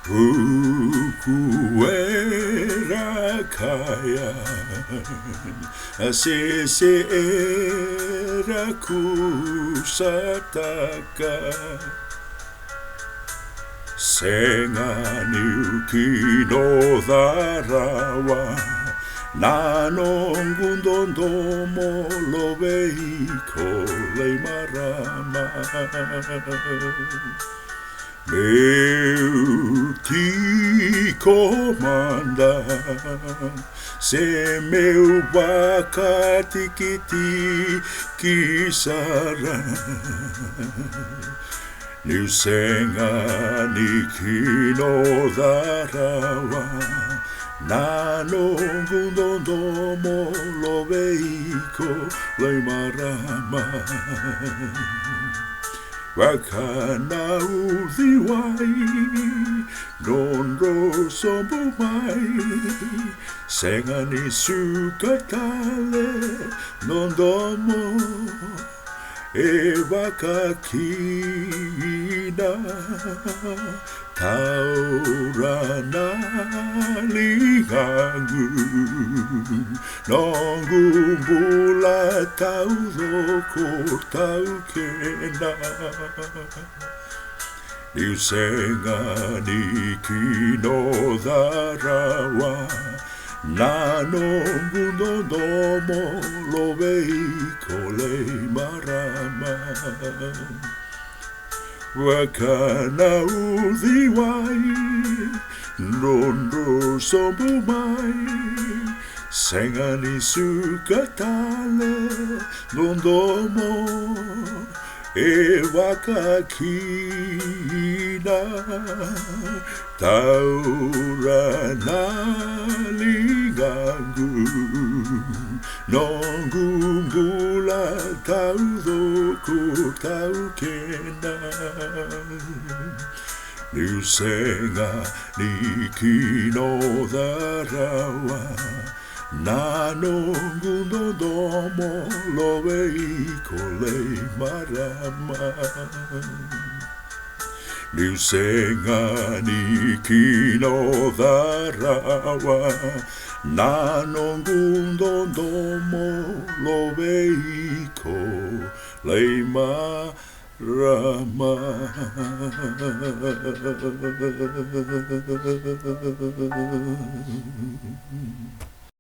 Hukuera kaya Asese era kusataka Sengani ukino dharawa Nanongundondo molo veiko leimarama Meu te comanda Se meu wakatikiti kisara Niu senga ni kino dharawa Nanongundondo molo veiko leimarama Wakana udhiwai, nonro sombo mai, sengani sukatale, nondomo, e wakakina, taurana ligangu, nongumbula taudoko taukena. Niu senga ni kino dharawa, nanongundomo lo veiko leimarama. Wakana udhiwai, nonro sombo mai, sengani sukatale, nondomo, e wakakina, taurana ligangu, nongumbula taudoko taukena. Niu senga ni kino dharawa, nanongundomo lo veiko leimarama. Niu senga ni kino dharawa, nanongundomo lo veiko leimarama.